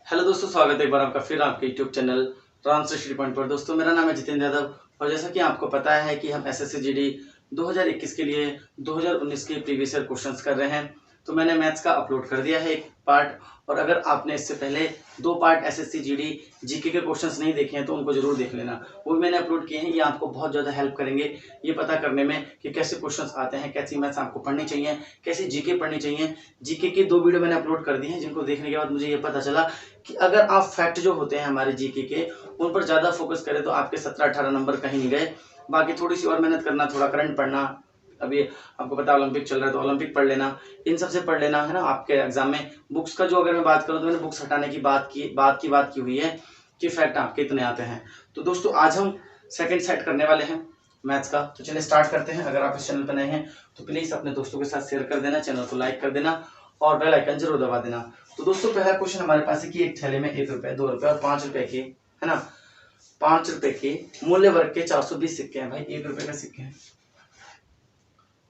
Hello दोस्तों, स्वागत है एक बार आपका फिर आपके यूट्यूब चैनल ट्रांसलेशन पॉइंट पर। दोस्तों मेरा नाम है जितेंद्र यादव और जैसा कि आपको पता है कि हम एसएससी जीडी 2021 के लिए 2019 के प्रीवियस ईयर क्वेश्चंस कर रहे हैं। तो मैंने मैथ्स का अपलोड कर दिया है एक पार्ट, और अगर आपने इससे पहले 2 पार्ट एसएससी जीडी जीके के क्वेश्चंस नहीं देखे हैं तो उनको जरूर देख लेना। वो भी मैंने अपलोड किए हैं। ये आपको बहुत ज़्यादा हेल्प करेंगे ये पता करने में कि कैसे क्वेश्चंस आते हैं, कैसी मैथ्स आपको पढ़नी चाहिए, कैसे जीके पढ़नी चाहिए। जीके की 2 वीडियो मैंने अपलोड कर दी हैं, जिनको देखने के बाद मुझे ये पता चला कि अगर आप फैक्ट जो होते हैं हमारे जीके के उन पर ज़्यादा फोकस करें तो आपके 17-18 नंबर कहीं नहीं गए। बाकी थोड़ी सी और मेहनत करना, थोड़ा करंट पढ़ना, अभी आपको पता है ओलंपिक चल रहा है तो ओलंपिक पढ़ लेना, इन सबसे पढ़ लेना है ना आपके एग्जाम में। बुक्स का जो अगर मैं बात करूँ तो मैंने बुक्स हटाने की बात की हुई है कि फैक्ट आपके इतने आते हैं। तो दोस्तों आज हम सेकंड सेट करने वाले हैं मैथ्स का, तो चलिए स्टार्ट करते हैं। अगर आप इस चैनल पर नए हैं तो प्लीज़ अपने दोस्तों के साथ शेयर कर देना, चैनल को लाइक कर देना और बेल आइकन जरूर दबा देना। तो दोस्तों पहला क्वेश्चन हमारे पास है कि एक थैले में 1 रुपए, 2 रुपए और 5 रुपए के, है ना, 5 रुपए के मूल्य वर्ग के 420 सिक्के हैं। भाई 1 रुपए का सिक्के हैं,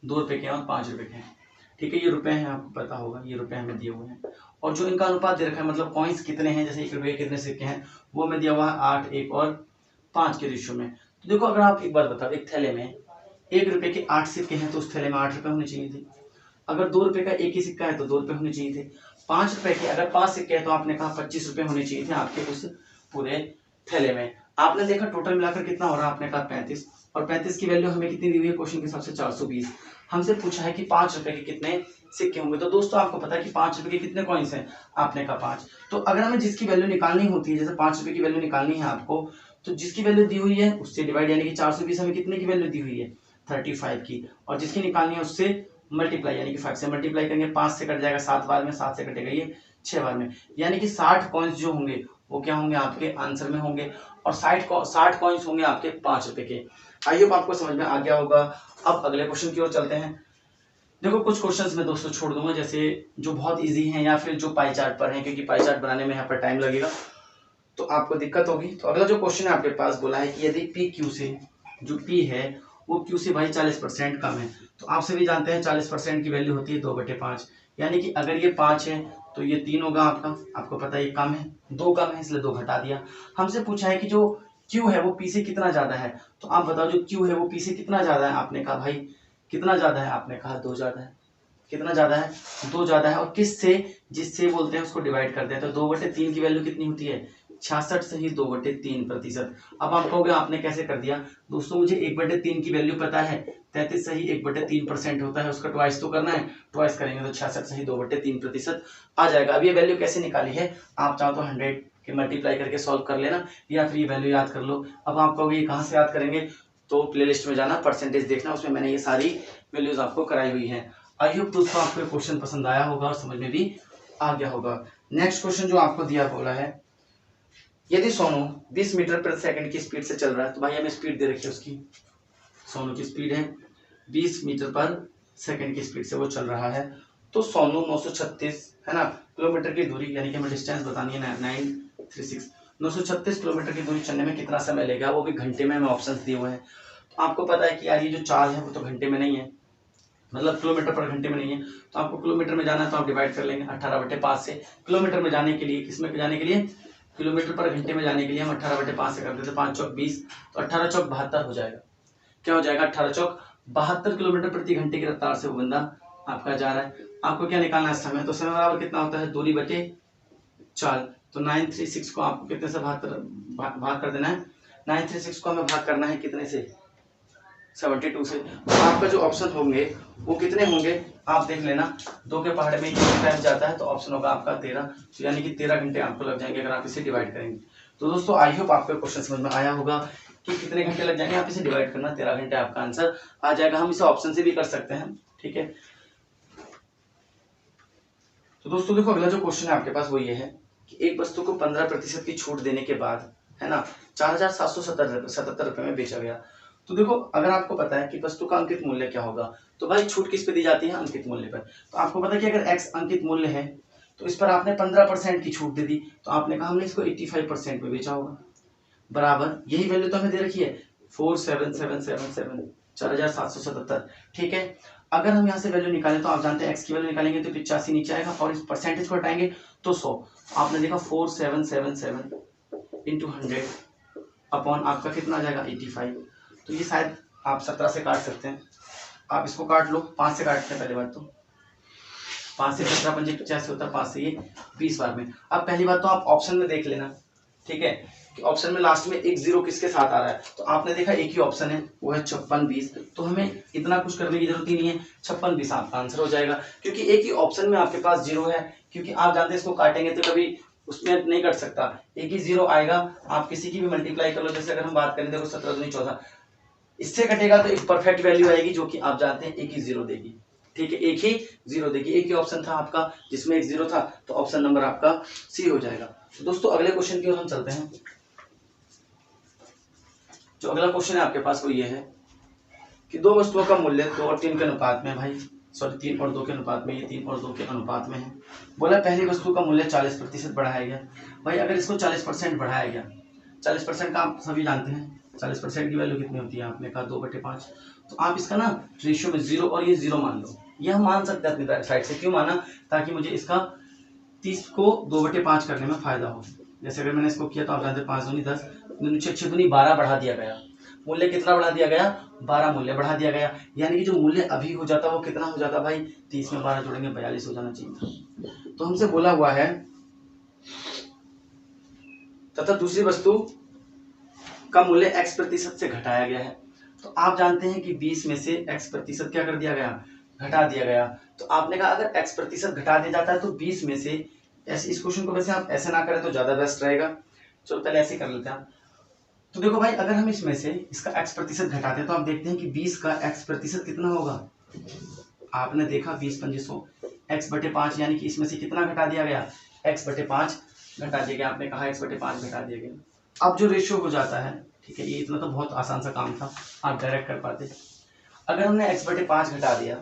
2 रुपए के हैं और 5 रुपए के हैं। ठीक है, ये रुपए हैं, आपको पता होगा ये रुपए हमें दिए हुए हैं। और जो इनका अनुपात दे रखा है, मतलब कॉइन्स कितने हैं, जैसे 1 रुपए के कितने सिक्के हैं वो हमें दिया हुआ है 8, 1 और 5 के रेशियो में। तो देखो अगर आप एक बार बताओ, एक थैले में 1 रुपए के 8 सिक्के हैं तो उस थैले में 8 रुपए होने चाहिए थे। अगर 2 रुपए का एक ही सिक्का है तो 2 रुपए होने चाहिए थे। 5 रुपए के अगर 5 सिक्के हैं तो आपने कहा 25 रुपए होने चाहिए थे आपके उस पूरे थैले में। आपने देखा टोटल मिलाकर कितना हो रहा है, आपने कहा 35, और 35 की वैल्यू हमें कितनी दी हुई है क्वेश्चन के हिसाब से 420। हमसे पूछा है कि 5 रुपए के कितने सिक्के होंगे। तो दोस्तों आपको पता है कि 5 रुपए के कितने कॉइन्स हैं, आपने कहा 5। तो अगर हमें जिसकी वैल्यू निकालनी होती है, जैसे 5 रुपए की वैल्यू निकालनी है आपको, तो जिसकी वैल्यू दी हुई है उससे डिवाइड, यानी कि 420 हमें कितने की वैल्यू दी हुई है 35 की, और जिसकी निकालनी है उससे मल्टीप्लाई, यानी कि 5 से मल्टीप्लाई करेंगे, 5 से कट जाएगा 7 बार में, 7 से कटेगा ये 6 बार में, यानी कि 60 कॉइन्स जो होंगे वो क्या होंगे आपके आंसर में होंगे, और 60 कॉइन्स होंगे आपके 5 रुपए के। आई होप आपको समझ में आ गया होगा। अब अगले क्वेश्चन की ओर चलते हैं। देखो कुछ क्वेश्चंस मैं दोस्तों छोड़ दूंगा, जैसे जो बहुत इजी हैं या फिर जो पाई चार्ट पर हैं, क्योंकि पाई चार्ट बनाने में यहाँ पर टाइम लगेगा तो आपको दिक्कत होगी। तो अगला जो क्वेश्चन है आपके पास बोला है कि यदि पी क्यू से, जो पी है वो क्यू से भाई 40% कम है, तो आप सभी जानते हैं 40% की वैल्यू होती है 2/5, यानी कि अगर ये 5 है तो ये 3 होगा आपका, आपको पता है ये कम है, 2 कम है इसलिए 2 घटा दिया। हमसे पूछा है कि जो क्यू है वो पी से कितना ज्यादा है, तो आप बताओ जो क्यू है वो पी से कितना ज्यादा है। आपने कहा भाई कितना ज्यादा है, आपने कहा 2 ज्यादा है। कितना ज्यादा है, 2 ज्यादा है, और किससे, जिससे बोलते हैं उसको डिवाइड कर दें, तो 2/3 की वैल्यू कितनी होती है 66 से ही 2/3%। अब आप कहोगे आपने कैसे कर दिया। दोस्तों मुझे 1/3 की वैल्यू पता है, 33 से ही 1/3% होता है, उसका ट्वाइस तो करना है, ट्वाइस करेंगे तो 66 से ही 2/3% आ जाएगा। अब ये वैल्यू कैसे निकाली है, आप चाहो तो 100 के मल्टीप्लाई करके सॉल्व कर लेना, या फिर ये वैल्यू याद कर लो। अब आप कहोगे ये कहाँ से याद करेंगे, तो प्लेलिस्ट में जाना, परसेंटेज देखना, उसमें मैंने ये सारी वैल्यूज आपको कराई हुई है। आई होप दोस्तों आपको क्वेश्चन पसंद आया होगा और समझ में भी आ गया होगा। नेक्स्ट क्वेश्चन जो आपको दिया बोला है, यदि सोनू 20 मीटर प्रति सेकंड की स्पीड से चल रहा है, तो भाई हमें स्पीड दे रखी है उसकी, सोनू की स्पीड है 20 मीटर पर सेकंड की स्पीड से वो चल रहा है, तो सोनू 936 है ना किलोमीटर की दूरी, यानी कि हमें डिस्टेंस बतानी है 936, 936 किलोमीटर की दूरी चलने में कितना समय लेगा, वो भी घंटे में हमें ऑप्शंस दिए हुए हैं। तो आपको पता है कि यार ये जो चाल है वो तो घंटे में नहीं है, मतलब किलोमीटर पर घंटे में नहीं है, तो आपको किलोमीटर में जाना है तो आप डिवाइड कर लेंगे 18/5 से। किलोमीटर में जाने के लिए, किसमें जाने के लिए, किलोमीटर पर घंटे में जाने के लिए हम 18/5 से कर देते, 5 चौक 20, तो 18 चौक 72 हो जाएगा। क्या हो जाएगा, 18 चौक 72 किलोमीटर प्रति घंटे की रफ्तार से वो बंदा आपका जा रहा है। आपको क्या निकालना है समय, तो समय बराबर कितना होता है दूरी बटे चाल, तो 936 को आपको कितने से भाग कर देना है, 936 को हमें भाग करना है कितने से, 72 से। तो आपका जो ऑप्शन होंगे वो कितने होंगे आप देख लेना, 2 के पहाड़ में कितने टाइम जाता है, तो ऑप्शन होगा आपका 13, तो यानी कि 13 घंटे आपको लग जाएंगे अगर आप इसे डिवाइड करेंगे। तो दोस्तों आई होप आपको क्वेश्चन समझ में आया होगा कि कितने घंटे लग जाएंगे, आप इसे डिवाइड करना, 13 घंटे आपका आंसर आ जाएगा। हम इसे ऑप्शन से भी कर सकते हैं, ठीक है। तो दोस्तों देखो अगला जो क्वेश्चन है आपके पास वो ये है कि एक वस्तु को 15% की छूट देने के बाद, है ना, 4777 रुपए में बेचा गया। तो देखो अगर आपको पता है कि वस्तु का अंकित मूल्य क्या होगा, तो भाई छूट किस पे दी जाती है, अंकित मूल्य पर। तो आपको पता है कि अगर x अंकित मूल्य है तो इस पर आपने 15% की छूट दे दी, तो आपने कहा हमने इसको 85% में बेचा होगा, बराबर यही वैल्यू तो हमें दे रखी है 4777, 4777, ठीक है। अगर हम यहाँ से वैल्यू निकालें तो आप जानते हैं x की वैल्यू निकालेंगे तो 85 नीचे आएगा और इस परसेंटेज को हटाएंगे तो 100। आपने देखा 4777 इंटू 100 अपॉन आपका कितना आ जाएगा 85। तो ये शायद आप 17 से काट सकते हैं, आप इसको काट लो, 5 से काटते हैं पहली बार तो 5 से 17 पंजे 85 होता है, 5 से ये 20 बार में। अब पहली बात तो आप ऑप्शन में देख लेना, ठीक है, कि ऑप्शन में लास्ट में एक जीरो किसके साथ आ रहा है। तो आपने देखा एक ही ऑप्शन है वो है 5620, तो हमें इतना कुछ करने की जरूरत ही नहीं है, 5620 आपका आंसर हो जाएगा क्योंकि एक ही ऑप्शन में आपके पास जीरो है। क्योंकि आप जानते हैं इसको काटेंगे तो कभी उसमें नहीं कट सकता, एक ही जीरो आएगा। आप किसी की भी मल्टीप्लाई कर लो, जैसे अगर हम बात करें देखो 17 दूनी 14, इससे कटेगा तो एक परफेक्ट वैल्यू आएगी जो कि आप जानते हैं एक ही जीरो देगी, ठीक है, एक ही जीरो देगी। एक ही ऑप्शन था आपका जिसमें एक जीरो था, तो ऑप्शन नंबर आपका सी हो जाएगा। तो दोस्तों अगले क्वेश्चन की ओर हम चलते हैं। जो अगला क्वेश्चन है आपके पास वो ये है कि दो वस्तुओं का मूल्य 2 और 3 के अनुपात में, भाई सॉरी 3 और 2 के अनुपात में, ये 3 और 2 के अनुपात में है। बोला पहली वस्तु का मूल्य 40% बढ़ाया गया। भाई अगर इसको 40% बढ़ाया गया, 40% का आप सभी जानते हैं 40% की वैल्यू कितनी होती है, आपने कहा 2/5। तो आप इसका ना रेशियो में 0 और ये 0 मान लो, ये हम मान सकते हैं अपनी साइड से। क्यों माना? ताकि मुझे इसका 30 को 2/5 करने में फायदा हो। जैसे अगर मैंने इसको किया तो आप जानते हैं 5 दूनी 10, 6 दूनी 12 बढ़ा दिया गया। मूल्य कितना बढ़ा दिया गया? 12 मूल्य बढ़ा दिया गया। यानी कि जो मूल्य अभी हो जाता वो कितना हो जाता भाई? 30 में 12 जोड़ेंगे 42 हो जाना चाहिए था। तो हमसे बोला हुआ है तथा दूसरी वस्तु का मूल्य x% से घटाया गया है। तो आप जानते हैं कि 20 में से x% क्या कर दिया गया? घटा दिया गया। तो आपने कहा अगर x% घटा दिया जाता है तो 20 में से, ऐसे इस क्वेश्चन को वैसे आप ऐसे ना करें तो ज्यादा बेस्ट रहेगा, चलो पहले ऐसे कर लेते हैं। तो देखो भाई अगर हम इसमें से इसका x% घटाते हैं तो आप देखते हैं कि 20 का x% कितना होगा। आपने देखा 20 पंजे 100, x/5 यानी कि इसमें से कितना घटा दिया गया? x/5 घटा दिया गया। आपने कहा x/5 घटा दिया गया। अब जो रेशियो हो जाता है, ठीक है, ये इतना तो बहुत आसान सा काम था, आप डायरेक्ट कर पाते। अगर हमने x/5 घटा दिया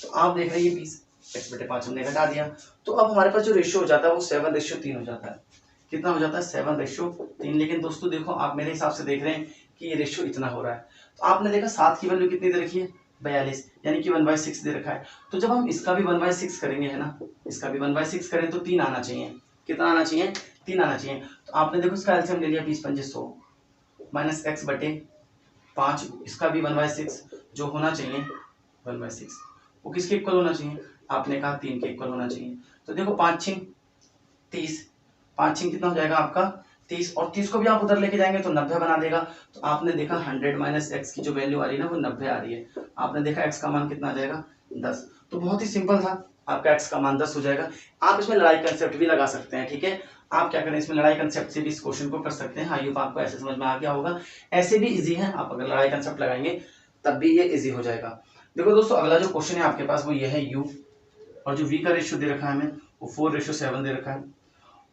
तो आप देख रहे हैं 20 x/5 हमने घटा दिया, तो अब हमारे पास जो रेशियो हो जाता है वो 7:3 हो जाता है। कितना हो जाता है? 7:3। लेकिन दोस्तों देखो आप मेरे हिसाब से देख रहे हैं कि ये रेशियो इतना हो रहा है। तो आपने देखा 7 की वैल्यू कितनी दे रखी है? 42, यानी कि 1/6 दे रखा है। तो जब हम इसका भी 1/6 करेंगे, है ना, इसका भी 1/6 करें तो 3 आना चाहिए। कितना आना चाहिए? 3 आना चाहिए। तो आपने देखो इसका एलसीएम ले लिया 20 पंजे 100 माइनस x/5, इसका भी 1/6 जो होना चाहिए 1/6, वो किसके इक्वल होना चाहिए? आपने कहा 3 के इक्वल होना चाहिए। तो देखो 5 6 30, 5 6 कितना हो जाएगा आपका? 30, और 30 को भी आप उधर लेके जाएंगे तो 90 बना देगा। तो आपने देखा 100 माइनस x की जो वैल्यू आ रही है ना वो 90 आ रही है। आपने देखा x का मान कितना आ जाएगा? 10। तो बहुत ही सिंपल था, आपका x का मान 10 हो जाएगा। आप इसमें लड़ाई कंसेप्ट भी लगा सकते हैं, ठीक है, आप क्या करें इसमें लड़ाई कंसेप्ट से भी इस क्वेश्चन को कर सकते हैं। आई होप आपको ऐसे समझ में आ गया होगा। ऐसे भी इजी है, आप अगर लड़ाई कंसेप्ट लगाएंगे तब भी ये इजी हो जाएगा। देखो दोस्तों अगला जो क्वेश्चन है आपके पास वो ये है u, और जो v का रेशियो दे रखा है हमें वो 4:7 दे रखा है,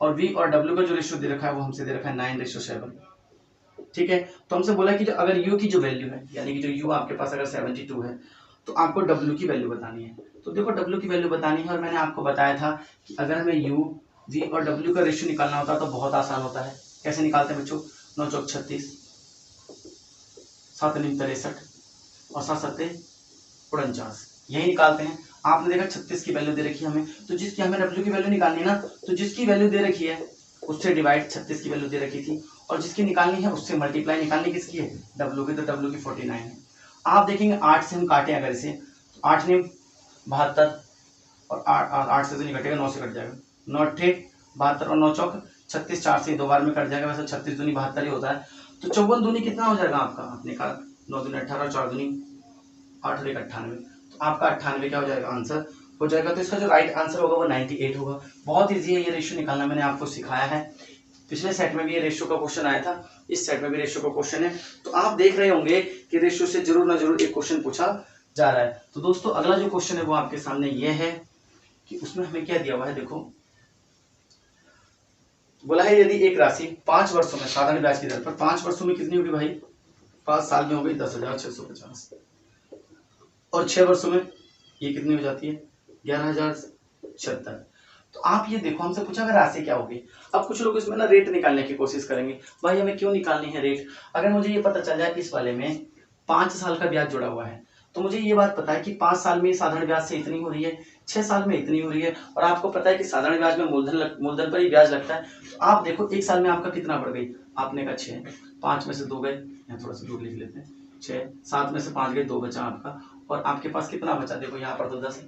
और v और w का जो रेशियो दे रखा है वो हमसे दे रखा है 9:7। ठीक है, तो हमसे बोला कि जो अगर u की जो वैल्यू है, यानी कि जो u आपके पास अगर 72 है तो आपको w की वैल्यू बतानी है। तो देखो w की वैल्यू बतानी है, और मैंने आपको बताया था कि अगर हमें u, v और w का रेशियो निकालना होता है तो बहुत आसान होता है। कैसे निकालते हैं बच्चों? 9 चौक 36, 7 9 63 और 7 7 49, यही निकालते हैं। आपने देखा 36 की वैल्यू दे रखी है हमें, तो जिसकी हमें w की वैल्यू निकालनी है ना, तो जिसकी वैल्यू दे रखी है उससे डिवाइड 36 की वैल्यू दे रखी थी, और जिसकी निकालनी है उससे मल्टीप्लाई निकालनी किसकी है? w की, तो w की 49 है। आप देखेंगे 8 से हम काटें अगर इसे, तो 8 ने 72, और 8 से तो नहीं कटेगा, 9 से कट जाएगा, 9 8 72 और 9 चौक 36, 4 से 2 बार में कट जाएगा। वैसे 36 दूनी 72 ही होता है। तो 54 दूनी कितना हो जाएगा आपका? आपने कहा 9 दूनी 18 और 4 दूनी 8 और 1 98, तो आपका 98 क्या हो जाएगा? आंसर हो जाएगा। तो इसका जो राइट आंसर होगा वो 98 होगा। बहुत ईजी है ये रेशियो निकालना, मैंने आपको सिखाया है। पिछले सेट में भी ये रेशियो का क्वेश्चन आया था, इस सेट में भी रेशियो का क्वेश्चन है। तो आप देख रहे होंगे कि रेशियो से जरूर ना जरूर एक क्वेश्चन पूछा जा रहा है। तो दोस्तों अगला जो क्वेश्चन है वो आपके सामने ये है कि उसमें हमें क्या दिया हुआ है। देखो बोला है यदि एक राशि 5 वर्षों में साधारण ब्याज की दर पर 5 वर्षों में कितनी होगी भाई? 5 साल में हो गई 10,650, और 6 वर्षों में ये कितनी हो जाती है? 11,076। तो आप ये देखो हमसे पूछा अगर राशि क्या होगी। अब कुछ लोग इसमें ना रेट निकालने की कोशिश करेंगे। भाई हमें क्यों निकालनी है रेट? अगर मुझे ये पता चल जाए इस वाले में 5 साल का ब्याज जुड़ा हुआ है, तो मुझे ये बात पता है कि 5 साल में साधारण ब्याज से इतनी हो रही है, 6 साल में इतनी हो रही है, और आपको पता है कि साधारण ब्याज में मूलधन पर ही ब्याज लगता है। तो आप देखो 1 साल में आपका कितना बढ़ गई, आपने कहा 6, 5 में से 2 गए, यहाँ थोड़ा सा दूर लिख लेते हैं, 6, 7 में से 5 गए, 2 बचा आपका, और आपके पास कितना बचा, देखो यहाँ पर तो 10 है,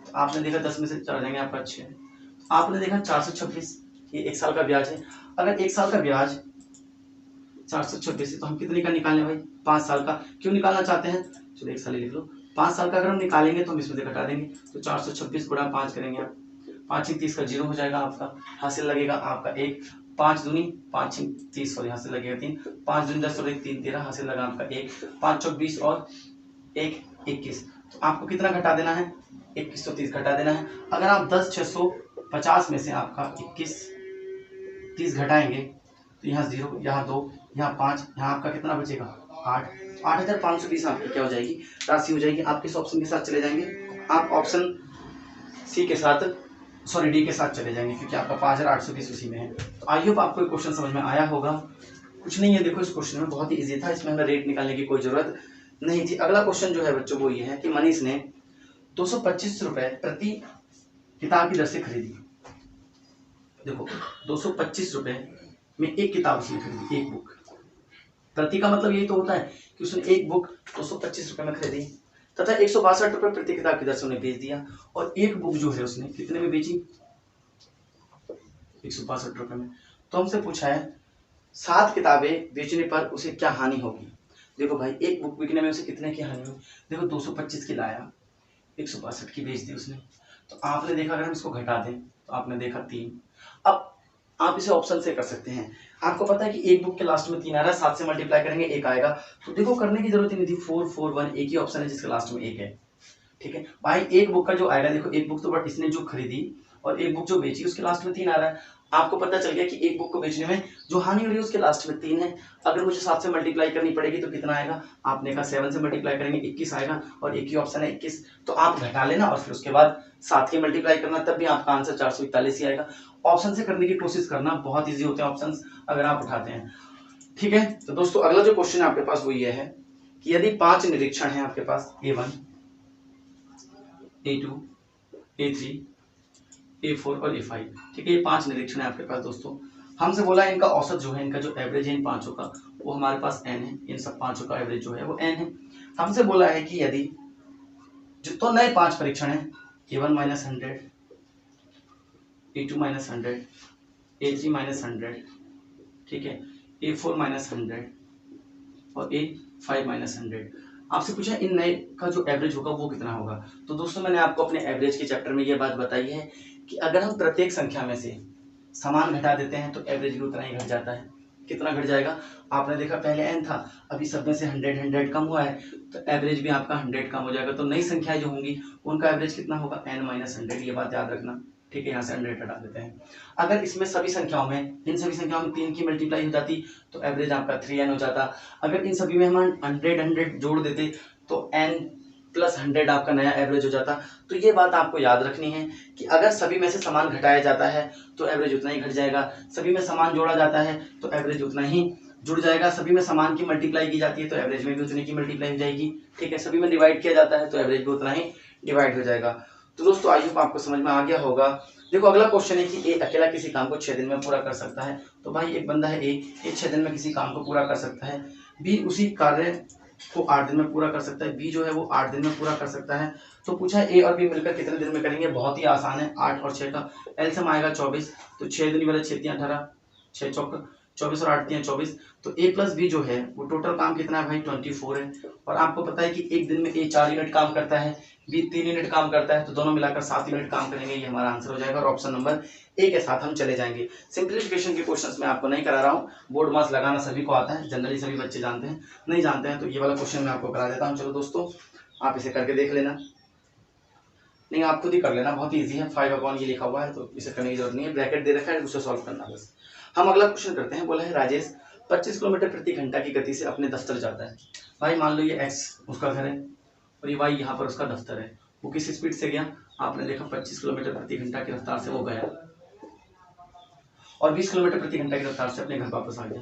तो आपने देखा 10 में से 4 जाएंगे आपका 6, आपने देखा 426, ये 1 साल का ब्याज है। अगर 1 साल का ब्याज 426 है तो हम कितने का निकालें भाई, 5 साल का। क्यों निकालना चाहते हैं, चलो 1 साल ही लिख लो, 5 साल का अगर हम निकालेंगे तो हम इसमें से घटा देंगे, तो 426 गुणा 5 करेंगे आप, 5 30 का 0 हो जाएगा आपका, हासिल लगेगा आपका 1, 5 दूनी 5 30, सॉरी हासिल लगेगा 3, 5 दूनी 10 और 1 3 13, हासिल लगा आपका 1, 5 चौक 20 और 1 21। तो आपको कितना घटा देना है, 2130 घटा देना है। अगर आप 10 650 में से आपका 21 30 घटाएंगे तो यहाँ 0, यहाँ 2, यहाँ 5, यहाँ आपका कितना बचेगा 8, 8520 आपकी क्या हो जाएगी, राशि हो जाएगी। आप किस ऑप्शन के साथ चले जाएंगे, आप ऑप्शन सी के साथ, सॉरी डी के साथ चले जाएंगे, क्योंकि आपका 5820 उसी में है। तो आई होप आपको ये क्वेश्चन समझ में आया होगा। कुछ नहीं है, देखो इस क्वेश्चन में बहुत ही इजी था, इसमें हमें रेट निकालने की कोई जरूरत नहीं थी। अगला क्वेश्चन जो है बच्चों वो ये है कि मनीष ने 225 रुपए प्रति किताब की दर से खरीदी। देखो 225 रुपए में एक किताब उसने खरीदी, एक बुक। प्रति का मतलब यही तो होता है कि उसने एक बुक 225 रुपए में खरीदी तथा 162 रुपए प्रति किताब की दर से उन्हें बेच दिया, और एक बुक जो है उसने कितने में बेची, 162 रुपए में। तो हमसे पूछा है 7 किताबें बेचने पर उसे क्या हानि होगी। देखो भाई एक बुक बिकने में उसे कितने की हानि होगी, देखो 225 की लाया, 162 की बेच दी उसने, तो आपने देखा अगर हम इसको घटा दें तो आपने देखा 3। अब आप इसे ऑप्शन से कर सकते हैं, आपको पता है कि एक बुक के लास्ट में 3 आ रहा है, 7 से मल्टीप्लाई करेंगे 1 आएगा, तो देखो करने की जरूरत ही नहीं थी, 4 4 1 एक ही ऑप्शन है जिसके लास्ट में 1 है। ठीक है भाई, एक बुक का जो आएगा, देखो एक बुक तो बट इसने जो खरीदी और एक बुक जो बेची उसके लास्ट में 3 आ रहा है। आपको पता चल गया कि एक बुक को बेचने में जो हानि हो रही है उसके लास्ट में 3 है। अगर मुझे 7 से मल्टीप्लाई करनी पड़ेगी तो कितना आएगा, आपने कहा 7 से मल्टीप्लाई करेंगे 21 आएगा, और एक ही ऑप्शन है 21, तो आप घटा लेना और फिर उसके बाद 7 की मल्टीप्लाई करना, तब भी आपका आंसर 441 ही आएगा। ऑप्शन से करने की कोशिश करना, बहुत ईजी होते हैं ऑप्शन अगर आप उठाते हैं। ठीक है, तो दोस्तों अगला जो क्वेश्चन है आपके पास वो ये है कि यदि 5 निरीक्षण है आपके पास, A1 A2 A3 A4 और A5, ठीक है, ये 5 निरीक्षण है आपके पास दोस्तों। हमसे बोला है इनका औसत जो है, इनका जो एवरेज है इन पांचों का वो हमारे पास n है, इन सब पांचों का एवरेज जो है वो n है। हमसे बोला है कि यदि जो तो नए 5 परीक्षण है, A1 minus 100, A2 minus 100, A3 minus 100, ठीक है, A4 माइनस 100 और A5 माइनस 100, आपसे पूछा इन नए का जो एवरेज होगा वो कितना होगा। तो दोस्तों मैंने आपको अपने एवरेज के चैप्टर में ये बात बताई है कि अगर हम प्रत्येक संख्या में से समान घटा देते हैं तो एवरेज भी उतना ही घट जाता है। कितना घट जाएगा, आपने देखा पहले n था, अभी सब में से 100 कम हुआ है तो एवरेज भी आपका 100 कम हो जाएगा। तो नई संख्याएं जो होंगी उनका एवरेज कितना होगा, n माइनस 100, ये बात याद रखना। ठीक है, यहाँ से 100 हटा देते हैं। अगर इसमें सभी संख्याओं में, इन सभी संख्याओं में 3 की मल्टीप्लाई हो जाती तो एवरेज आपका 3n हो जाता। अगर इन सभी में हम 100 जोड़ देते तो n प्लस 100 आपका नया एवरेज हो जाता। तो ये बात आपको याद रखनी है कि अगर सभी में से समान घटाया जाता है तो एवरेज उतना ही घट जाएगा, सभी में समान जोड़ा जाता है तो एवरेज उतना ही जुड़ जाएगा, सभी में समान की मल्टीप्लाई की जाती है तो एवरेज में भी उतने की मल्टीप्लाई हो जाएगी। ठीक है, सभी में डिवाइड किया जाता है तो एवरेज भी उतना ही डिवाइड हो जाएगा। तो दोस्तों आई होप आपको समझ में आ गया होगा। देखो अगला क्वेश्चन है कि ए अकेला किसी काम को 6 दिन में पूरा कर सकता है। तो भाई एक बंदा है ए 6 दिन में किसी काम को पूरा कर सकता है, बी उसी कार्य को 8 दिन में पूरा कर सकता है, बी जो है वो 8 दिन में पूरा कर सकता है। तो पूछा है ए और बी मिलकर कितने दिन में करेंगे। बहुत ही आसान है, 8 और 6 का एलसीएम आएगा 24, तो 6 दूनी वाले 6 3 18, 6 चौक 24 और 8 3 24, तो ए प्लस बी जो है वो टोटल काम कितना है भाई 24 है। और आपको पता है कि एक दिन में ए 4 यूनिट काम करता है, बी 3 यूनिट काम करता है, तो दोनों मिलाकर 7 यूनिट काम करेंगे, ये हमारा आंसर हो जाएगा। और ऑप्शन नंबर ए के साथ हम चले जाएंगे। सिंप्लीफिकेशन के क्वेश्चंस में आपको नहीं करा रहा हूँ, बोर्ड मास लगाना सभी को आता है, जनरली सभी बच्चे जानते हैं, नहीं जानते हैं तो ये वाला क्वेश्चन मैं आपको करा देता हूँ। चलो दोस्तों आप इसे करके देख लेना, नहीं आप खुद ही कर लेना, बहुत ईजी है। 5 अपॉन ये लिखा हुआ है तो इसे करने की जरूरत नहीं है, ब्रैकेट दे रखा है, उसे सॉल्व करना बस। हम अगला क्वेश्चन करते हैं। बोला है राजेश 25 किलोमीटर प्रति घंटा की गति से अपने दफ्तर जाता है। भाई मान लो ये x उसका घर है और ये y यहाँ पर उसका दफ्तर है, वो किस स्पीड से गया, आपने देखा 25 किलोमीटर प्रति घंटा की रफ्तार से वो गया और 20 किलोमीटर प्रति घंटा की रफ्तार से अपने घर वापस आ गया।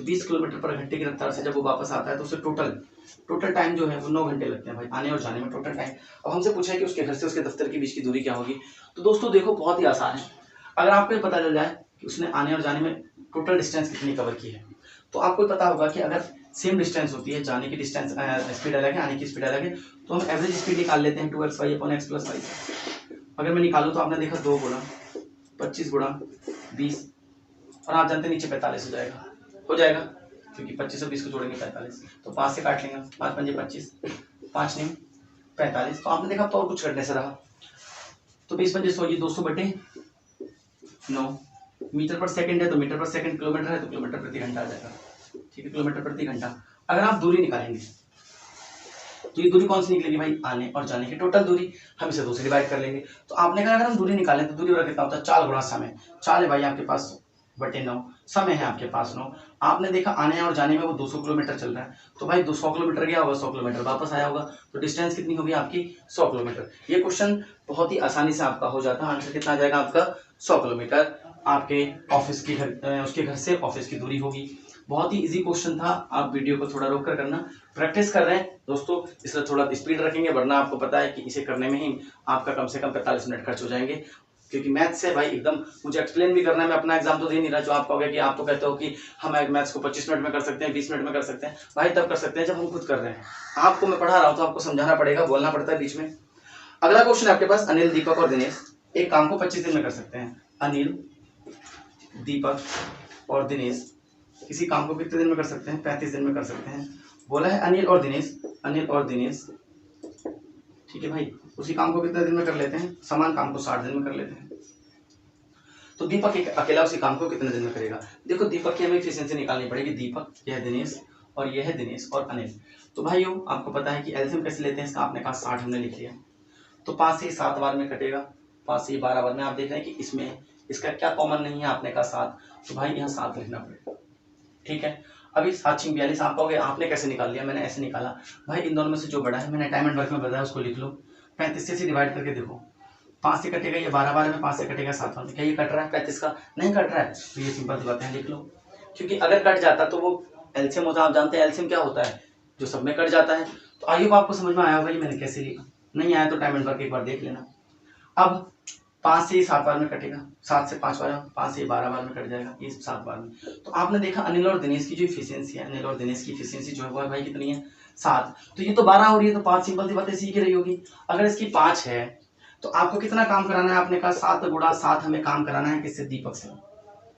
तो 20 किलोमीटर पर घंटे की रफ्तार से जब वो वापस आता है तो उसे टोटल टाइम जो है वो 9 घंटे लगते हैं भाई, आने और जाने में टोटल टाइम। अब हमसे पूछा है कि उसके घर से उसके दफ्तर के बीच की दूरी क्या होगी। तो दोस्तों देखो बहुत ही आसान है, अगर आपको ये पता चल जाए कि उसने आने और जाने में टोटल डिस्टेंस कितनी कवर की है, तो आपको पता होगा कि अगर सेम डिस्टेंस होती है, जाने की डिस्टेंस स्पीड अलग है, आने की स्पीड अलग है, तो हम एवरेज स्पीड निकाल लेते हैं 2x/x+y। अगर मैं निकालूं तो आपने देखा 2 गुणा 25 गुणा 20, और आप जानते हैं नीचे 45 हो जाएगा क्योंकि 25 और 20 को जोड़ेंगे 45, तो 5 से काट लेंगे, 5 पंजे 25, 5 नहीं 45। तो आपने देखा तो और कुछ करने से रहा, तो 20 पंजे 100, ये 200/9 मीटर पर सेकंड है, तो मीटर पर सेकंड, किलोमीटर है तो किलोमीटर प्रति घंटा आ जाएगा। ठीक है, किलोमीटर प्रति घंटा। अगर आप दूरी निकालेंगे तो ये दूरी कौन सी निकलेगी भाई, आने और जाने की टोटल दूरी, हम इसे 2 से डिवाइड कर लेंगे। तो आपने कहा अगर हम दूरी निकालें तो दूरी वाला कितना होता है, 4 गुणा समय, 4 है भाई आपके पास बटे 9, समय है आपके पास 9। आपने देखा आने और जाने में वो 200 किलोमीटर चल रहा है, तो भाई 200 किलोमीटर गया होगा, 100 किलोमीटर वापस आया होगा, तो डिस्टेंस कितनी होगी आपकी 100 किलोमीटर। ये क्वेश्चन बहुत ही आसानी से आपका हो जाता है, आंसर कितना आ जाएगा आपका 100 किलोमीटर आपके ऑफिस की उसके घर से ऑफिस की दूरी होगी। बहुत ही इजी क्वेश्चन था, आप वीडियो को थोड़ा रोक कर करना, प्रैक्टिस कर रहे हैं दोस्तों, इसलिए थोड़ा स्पीड रखेंगे, वरना आपको पता है कि इसे करने में ही आपका कम से कम 45 मिनट खर्च हो जाएंगे, क्योंकि मैथ्स है भाई एकदम मुझे एक्सप्लेन भी करना है, मैं अपना एग्जाम तो दे नहीं रहा। जो आप कहोगे कि आप तो कहते हो कि हम मैथ्स को 25 मिनट में कर सकते हैं, 20 मिनट में कर सकते हैं, भाई तब कर सकते हैं जब हम खुद कर रहे हैं। आपको मैं पढ़ा रहा हूँ तो आपको समझाना पड़ेगा, बोलना पड़ता है बीच में। अगला क्वेश्चन है आपके पास, अनिल, दीपक और दिनेश एक काम को 25 दिन में कर सकते हैं। अनिल, दीपक और दिनेश किसी काम को कितने दिन में कर सकते हैं, 35 दिन में कर सकते हैं। बोला है अनिल और दिनेश, ठीक है भाई, उसी काम को कितने दिन में कर लेते हैं, समान काम को 60 दिन में कर लेते हैं। तो दीपक एक अकेला उसी काम को कितने दिन में करेगा। देखो दीपक की हमें एफिशिएंसी निकालनी पड़ेगी, दीपक, यह दिनेश और यह है दिनेश और अनिल। तो भाइयों आपको पता है कि एलसीएम कैसे लेते हैं इसका, आपने कहा 60 हमने लिख लिया, तो 5 से 7 बार में कटेगा, 5 से 12 बार में। आप देख रहे हैं कि इसमें इसका क्या कॉमन नहीं है, आपने कहा 7, तो भाई यहाँ 7 लिखना पड़ेगा। ठीक है, अभी 7×42 आप कहोगे आपने कैसे निकाल लिया, मैंने ऐसे निकाला भाई, इन दोनों में से जो बड़ा है मैंने टाइम एंड वर्क में बताया उसको लिख लो, 35 से डिवाइड करके देखो, 5 से कटेगा ये 12 बार में, 5 से कटेगा 7 बार में, क्या ये कट रहा है 35 का, नहीं कट रहा है, तो ये सिंपल सी बात है, लिख लो। क्योंकि अगर कट जाता तो वो एलसीएम होता, आप जानते हैं एलसीएम क्या होता है, जो सब में कट जाता है। तो आइए आपको समझ में आया होगा ये मैंने कैसे लिखा, नहीं आया तो टाइम एंड वर्क एक बार देख लेना। अब 5 से 7 बार में कटेगा, 7 से 5 बार, 5 से 12 बार में कट जाएगा, ये 7 बार में। तो आपने देखा अनिल और दिनेश की जो इफिशियंसी है, अनिल और दिनेश की इफिशियंसी जो है वो भाई कितनी है 7, तो ये तो 12 हो रही है, तो 5 सिंपल सी बातें सीख रही होगी। अगर इसकी 5 है तो आपको कितना काम कराना है, आपने कहा 7 गुणा 7 हमें काम कराना है किससे, दीपक से,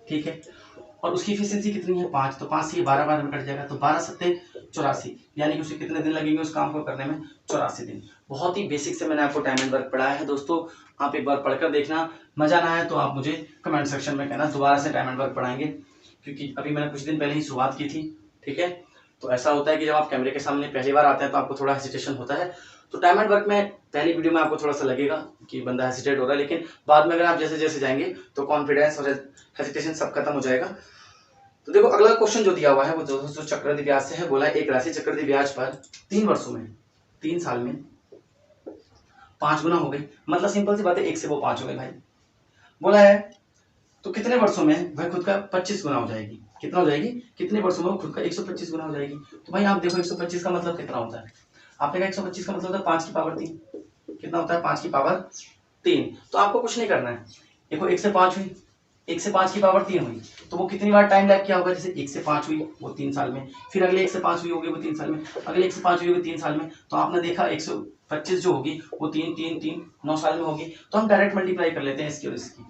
ठीक है, और उसकी एफिशिएंसी कितनी है 5, तो 5 से 12 बार में कट जाएगा, तो 12 सत्ते 84, यानी कि उसे कितने दिन लगेंगे उस काम को करने में, 84 दिन। बहुत ही बेसिक से मैंने आपको टाइम एंड वर्क पढ़ाया है दोस्तों, आप एक बार पढ़कर देखना, मजा ना आए तो आप मुझे कमेंट सेक्शन में कहना, दोबारा से टाइम एंड वर्क पढ़ाएंगे, क्योंकि अभी मैंने कुछ दिन पहले ही शुरुआत की थी। ठीक है, तो ऐसा होता है कि जब आप कैमरे के सामने पहली बार आते हैं तो आपको थोड़ा हेसिटेशन होता है, तो टाइम एंड वर्क में पहली वीडियो में आपको थोड़ा सा लगेगा कि बंदा हेसिटेट हो रहा है, लेकिन बाद में अगर आप जैसे जैसे जाएंगे तो कॉन्फिडेंस और हेसिटेशन सब खत्म हो जाएगा। तो देखो अगला क्वेश्चन जो दिया हुआ है वो दोस्तों चक्रवृद्धि ब्याज से है। बोला है एक राशि चक्रवृद्धि ब्याज पर 3 वर्षों में, 3 साल में 5 गुना हो गई, मतलब सिंपल सी बात है 1 से वो 5 हो गए भाई। बोला है तो कितने वर्षों में भाई खुद का 25 गुना हो जाएगी, कितना हो जाएगी, कितने वर्षों में वो खुद का 125 गुना हो जाएगी। तो भाई आप देखो 125 का मतलब कितना होता है, आपने कहा 125 का मतलब होता है 5 की पावर 3, कितना होता है 5 की पावर 3। तो आपको कुछ नहीं करना है, देखो 1 से 5 हुई, 1 से 5 की पावर 3 हुई, तो वो कितनी बार टाइम लैग किया होगा, जैसे 1 से 5 हुई वो 3 साल में, फिर अगले 1 से 5 हुई होगी वो 3 साल में, अगले 1 से 5 हुई होगी 3 साल में, तो आपने देखा 125 जो होगी वो 3 3 3 9 साल में होगी। तो हम डायरेक्ट मल्टीप्लाई कर लेते हैं इसकी और इसकी,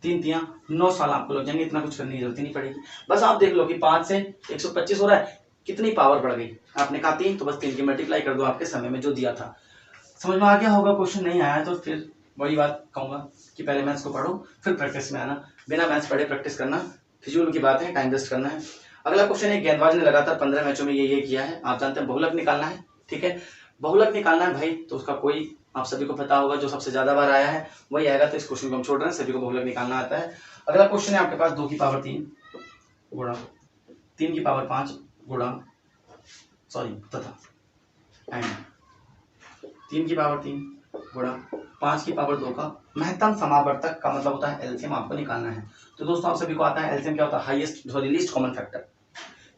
3 3 9 साल आपको लग जाएंगे, इतना कुछ करने की जरूरत ही नहीं पड़ेगी। बस आप देख लो कि 5 से 125 हो रहा है, कितनी पावर बढ़ गई, आपने कहा 3, तो बस 3 की मल्टीप्लाई कर दो आपके समय में जो दिया था। समझ में आ गया होगा, क्वेश्चन नहीं आया तो फिर वही बात कहूंगा कि पहले मैथ्स को पढ़ो फिर प्रैक्टिस में आना, बिना मैथ्स पढ़े प्रैक्टिस करना फिजूल की बात है, टाइम वेस्ट करना है। अगला क्वेश्चन है गेंदबाज ने लगातार 15 मैचों में ये किया है, आप जानते हैं बहुलक निकालना है। ठीक है, बहुलक निकालना है भाई, तो उसका कोई आप सभी को पता होगा, जो सबसे ज्यादा बार आया है वही आएगा, तो इस क्वेश्चन को हम छोड़ रहे हैं, सभी को बहुलक निकालना आता है। अगला क्वेश्चन है आपके पास 2 की पावर 3 गुणा 3 की पावर 5 गुणा तथा एंड 3 की पावर 3 गुणा 5 की पावर 2 का महत्तम समावर्तक का मतलब होता है एलसीएम आपको निकालना है। तो दोस्तों आप सभी को आता है एलसीएम क्या होता है, highest sorry least common factor.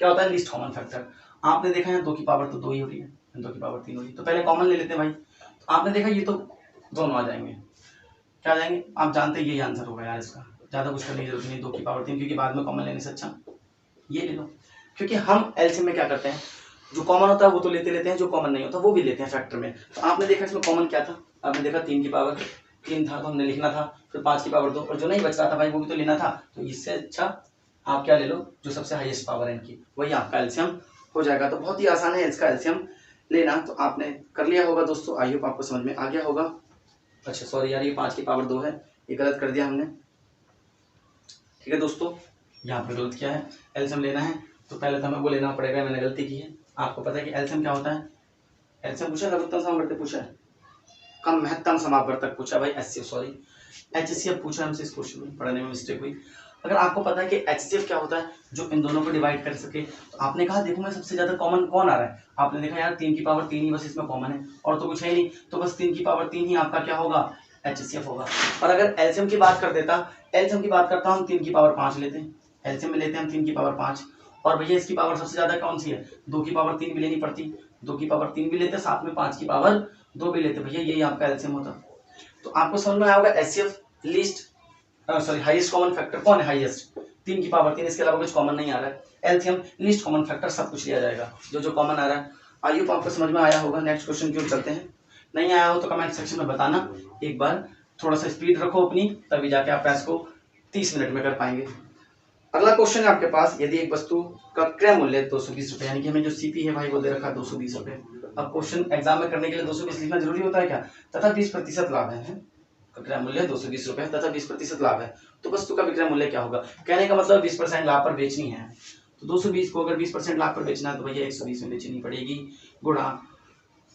क्या होता है लीस्ट कॉमन फैक्टर। आपने देखा है 2 की पावर तो 2 ही हो रही है, 2 की पावर 3 हो रही है, तो पहले कॉमन ले लेते हैं भाई। तो आपने देखा ये तो दोनों आ जाएंगे, क्या आ जाएंगे, आप जानते हैं यही आंसर होगा यार इसका, ज्यादा कुछ करने की जरूरत नहीं, 2 की पावर 3, क्योंकि बाद में कॉमन लेने से अच्छा ये ले लो। क्योंकि हम एलसीएम में क्या करते हैं, जो कॉमन होता है वो तो लेते हैं, जो कॉमन नहीं होता वो भी लेते हैं फैक्टर में। तो आपने देखा इसमें कॉमन क्या था, आपने देखा 3 की पावर 3 था तो हमने लिखना था, फिर 5 की पावर 2, और जो नहीं बच रहा था भाई वो भी तो लेना था। तो इससे अच्छा आप क्या ले लो, जो सबसे हाईएस्ट पावर है इनकी, वही आपका एलसीएम हो जाएगा। तो बहुत ही आसान है इसका एलसीएम लेना। तो आपने कर लिया होगा दोस्तों, आई होप आपको समझ में आ गया होगा। अच्छा सॉरी यार, ये 5 की पावर 2 है, ये गलत कर दिया हमने। ठीक है दोस्तों, यहाँ पे गलत किया है, एलसीएम लेना है तो पहले तो हमें वो लेना पड़ेगा, मैंने गलती की है। आपको पता है कि एलसीएम क्या होता है, एलसीएम पूछा, लघुत्तम समावर्तक पूछा है, कम महत्तम समावर्तक पूछा भाई, एचसीएफ सॉरी एचसीएफ पूछा हमसे, इस क्वेश्चन में पढ़ने में मिस्टेक हुई। अगर आपको पता है कि एचसीएफ क्या होता है, जो इन दोनों को डिवाइड कर सके, तो आपने कहा देखो मैं सबसे ज्यादा कॉमन कौन आ रहा है, आपने देखा यार 3 की पावर 3 ही बस इसमें कॉमन है, और तो कुछ है नहीं, तो बस 3 की पावर 3 ही आपका क्या होगा, एचसीएफ होगा। और अगर एलसीएम की बात कर देता, एलसीएम की बात करता हम 3 की पावर 5 लेते हैं, एलसीएम में लेते हैं हम 3 की पावर 5, और भैया इसकी पावर सबसे ज्यादा कौन सी है, 2 की पावर 3 भी लेनी पड़ती, 2 की पावर 3 भी लेते, साथ में 5 की पावर 2 भी लेते, भैया यही आपका एलसीएम होता। तो आपको समझ में आया होगा HCF least sorry highest common factor कौन है, हाईएस्ट 3 की पावर 3, इसके अलावा कुछ कॉमन नहीं आ रहा है। एलसीएम लीस्ट कॉमन फैक्टर सब कुछ लिया जाएगा, जो कॉमन आ रहा है। आई होप आपको समझ में आया होगा। नेक्स्ट क्वेश्चन की ओर चलते हैं, नहीं आया हो तो कमेंट सेक्शन में बताना, एक बार थोड़ा सा स्पीड रखो अपनी, तभी जाके आप इसको 30 मिनट में कर पाएंगे। अगला क्वेश्चन है आपके पास, यदि एक वस्तु का क्रय मूल्य 220 रुपए, यानी कि हमें जो सीपी है भाई वो दे रखा है 220 रुपए। अब क्वेश्चन एग्जाम में करने के लिए 220 लिखना जरूरी होता है क्या, तथा 20% लाभ है, क्रय मूल्य 220 रुपए तथा 20% लाभ है, तो वस्तु का विक्रय मूल्य क्या होगा। कहने का मतलब 20% लाभ पर बेचनी है, तो 220 को अगर 20% लाभ पर बेचना है तो भैया 120 में बेचनी पड़ेगी, गुणा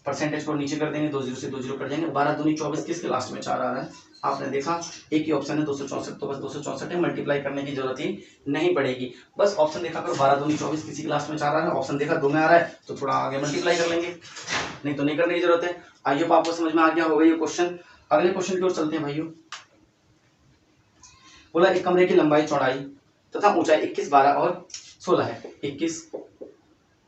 परसेंटेज को नीचे कर देंगे, 20 से 20 कट जाएंगे, 12 दूनी 24, किसके लास्ट में 4 आ रहा है, आपने देखा एक ही ऑप्शन है 264, तो बस 264 है, मल्टीप्लाई करने की जरूरत ही नहीं पड़ेगी। बस ऑप्शन देखा करो, 12 दूनी 24, किसी के लास्ट में 4 आ रहा है, ऑप्शन देखा 2 में आ रहा है तो थोड़ा आगे मल्टीप्लाई कर लेंगे, नहीं तो नहीं करने की जरूरत है। आइए आपको समझ में आ गया होगा ये क्वेश्चन। अगले क्वेश्चन की ओर चलते हैं भाइयों। बोला एक कमरे की लंबाई चौड़ाई तथा ऊंचाई 21, 12 और 16 है, 21,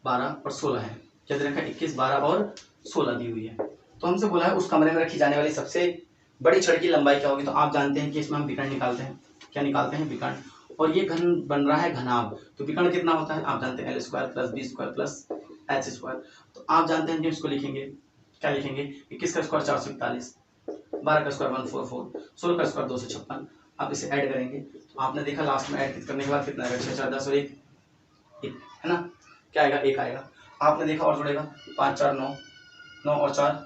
12 और 16 है, क्या दे रखा है 21, 12 और 16 दी हुई है। तो हमसे बोला है उस कमरे में रखी जाने वाली सबसे बड़ी छड़ की लंबाई क्या होगी। तो आप जानते हैं कि इसमें हम विकर्ण निकालते हैं, क्या निकालते हैं, विकर्ण, और ये घन बन रहा है घनाभ, तो विकर्ण कितना होता है आप जानते हैं, L² + B² + H²। तो आप जानते हैं कि इसको लिखेंगे, क्या लिखेंगे, 21 का स्क्वायर 441, 12 का स्क्वायर 144, 16 का स्क्वायर 256। आप इसे ऐड करेंगे तो आपने देखा लास्ट में ऐड करने के बाद कितना आएगा, 6 4 10 और 1 है ना, क्या आएगा 1 आएगा। आपने देखा और जुड़ेगा 5 4 9, 9 और 4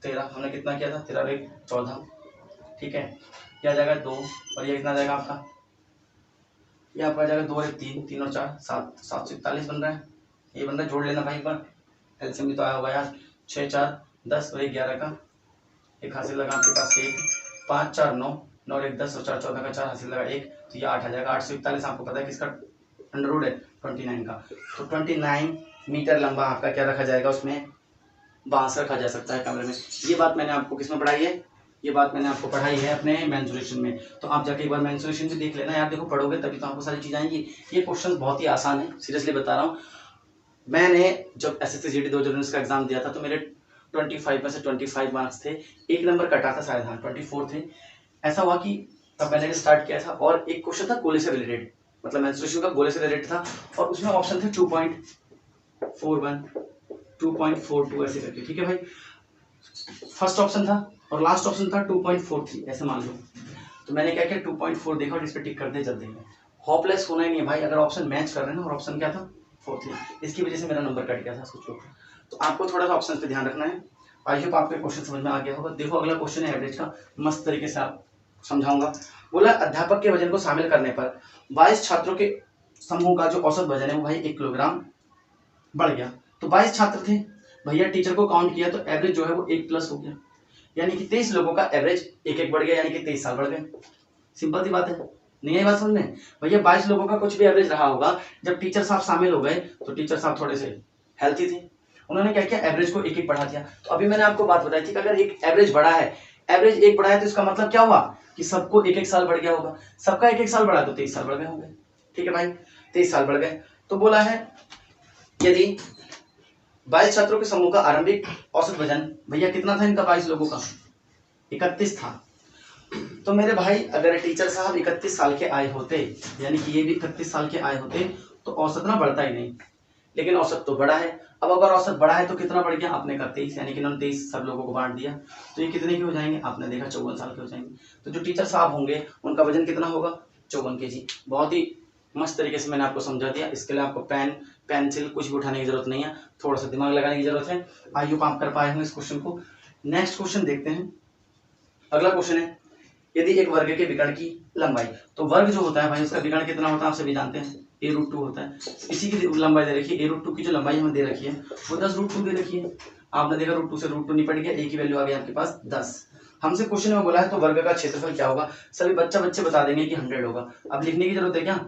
13, हमने कितना किया था 13 और 1 14, ठीक है, क्या आ जाएगा 2, और ये कितना जाएगा आपका, ये आपका आ जाएगा 2 और 1 3, 3 और 4 7, 741 बन रहा है, ये बन रहा है, जोड़ लेना भाई एक बार, एलसीएम भी तो आया होगा यार, 6 4 10 और 1 11 का एक हासिल लगा आपके पास 1, 5 4 9, 9 और 1 10 और 4 14 का 4 हासिल लगा 1, तो ये 8 आ जाएगा। 841 आपको पता है किसका अंडर रूट है, 29 का, तो 29 मीटर लंबा आपका क्या रखा जाएगा, उसमें बांस रखा जा सकता है कमरे में। ये बात मैंने आपको किसमें पढ़ाई है, ये बात मैंने आपको पढ़ाई है अपने मेंसुरेशन में, तो आप जाके एक बार मेंसुरेशन भी देख लेना यार, देखो पढ़ोगे तभी तो आपको सारी चीज़ आएंगी। ये क्वेश्चन बहुत ही आसान है, सीरियसली बता रहा हूँ। मैंने जब SSC GD 2019 का एग्जाम दिया था तो मेरे 25 में से 25 मार्क्स थे, एक नंबर कटा था शायद, हाँ 24 थे। ऐसा हुआ कि तब मैंने स्टार्ट किया था, और एक क्वेश्चन था गोले से रिलेटेड, मतलब मेंस्ट्रुएशन का गोले से रिलेटेड था, और उसमें ऑप्शन थे 2.41 2.42 ऐसे करके, ठीक है भाई, फर्स्ट ऑप्शन था और लास्ट ऑप्शन था 2.43 ऐसे मान लो। तो मैंने क्या किया 2.4 देखा और इस पर टिक कर दे जल्दी में, होपलेस होना ही नहीं है भाई, अगर ऑप्शन मैच कर रहे हैं ना, और ऑप्शन क्या था 4 इसकी वजह से मेरा नंबर कट गया था सोचो। तो आपको थोड़ा सा ऑप्शन पे ध्यान रखना है। आई होप आपको क्वेश्चन समझ में आ गया होगा। देखो अगला क्वेश्चन है एवरेज का, मस्त तरीके से आप समझाऊंगा। बोला अध्यापक के वजन को शामिल करने पर 22 छात्रों के समूह का जो औसत वजन है वो भाई 1 किलोग्राम बढ़ गया। तो 22 छात्र थे भैया, टीचर को काउंट किया तो एवरेज जो है वो 1 प्लस हो गया, यानी कि 23 लोगों का एवरेज 1 बढ़ गया, यानी कि 23 साल बढ़ गए। सिंपल सी बात है, नहीं है बात समझ में भैया। 22 लोगों का कुछ भी एवरेज रहा होगा, जब टीचर साहब शामिल हो गए तो टीचर साहब थोड़े से हेल्थी थे, उन्होंने क्या किया एवरेज को 1 बढ़ा दिया। तो अभी मैंने आपको बात बताई थी कि अगर एक एवरेज बढ़ा है, एवरेज 1 बढ़ा है, तो इसका मतलब क्या हुआ कि सबको 1 साल बढ़ गया होगा, सबका 1 साल बढ़ा तो 23 साल बढ़ गए होंगे, ठीक है भाई, 23 साल बढ़ गए। तो बोला है यदि 22 छात्रों के समूह का आरंभिक औसत वजन भैया कितना था इनका, 22 लोगों का 31 था। तो मेरे भाई अगर टीचर साहब 31 साल के आए होते, यानी कि ये भी 31 साल के आए होते, तो औसत ना बढ़ता ही नहीं, लेकिन औसत तो बड़ा है। अब अगर औसत बड़ा है तो कितना बढ़ गया, आपने कहा 23, यानी कि इन्होंने 23 सब लोगों को बांट दिया, तो ये कितने के हो जाएंगे, आपने देखा 54 साल के हो जाएंगे। तो जो टीचर साहब होंगे उनका वजन कितना होगा, 54 kg। बहुत ही मस्त तरीके से मैंने आपको समझा दिया। इसके लिए आपको पेन पेंसिल कुछ भी उठाने की जरूरत नहीं है, थोड़ा सा दिमाग लगाने की जरूरत है। आई होप आप कर पाए होंगे इस क्वेश्चन को। नेक्स्ट क्वेश्चन देखते हैं। अगला क्वेश्चन है, यदि एक वर्ग के विकर्ण की लंबाई, तो वर्ग जो होता है भाई उसका विकर्ण कितना होता है, आप सभी जानते हैं, a√2 होता है। इसी की लंबाई दे रखी है, a√2 की जो लंबाई हमें दे रखी है वो 10√2 दे रखी है। आपने देखा √2 से √2 निपट गया, a की वैल्यू आ गई आपके पास 10। हमसे क्वेश्चन में बोला है तो वर्ग का क्षेत्रफल क्या होगा, सभी बच्चे बता देंगे कि 100 होगा। अब लिखने की जरूरत है क्या,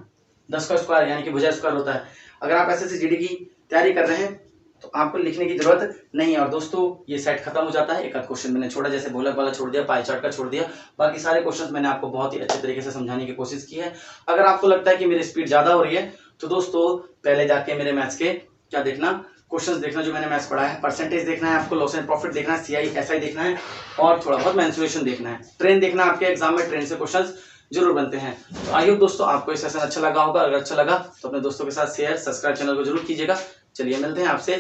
10 का स्क्वायर यानी कि भुजा स्क्वायर होता है। अगर आप SSC की तैयारी कर रहे हैं तो आपको लिखने की जरूरत नहीं है। और दोस्तों ये सेट खत्म हो जाता है, एक आध क्वेश्चन मैंने छोड़ा, जैसे भोलक वाला छोड़ दिया, पाई चार्ट का छोड़ दिया, बाकी सारे क्वेश्चंस मैंने आपको बहुत ही अच्छे तरीके से समझाने की कोशिश की है। अगर आपको लगता है कि मेरी स्पीड ज्यादा हो रही है तो दोस्तों पहले जाके मेरे मैथ्स के क्या देखना, क्वेश्चंस देखना जो मैंने मैथ्स पढ़ा है, परसेंटेज देखना है आपको, लॉस एंड प्रॉफिट देखना है, CI SI देखना है, और थोड़ा बहुत मेंसुरेशन देखना है। ट्रेन देखना, आपके एग्जाम में ट्रेन से क्वेश्चंस जरूर बनते हैं। तो आई होप दोस्तों आपको ये सेशन अच्छा लगा होगा। अगर अच्छा लगा तो अपने दोस्तों के साथ शेयर सब्सक्राइब चैनल को जरूर कीजिएगा। चलिए मिलते हैं आपसे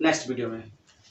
नेक्स्ट वीडियो में।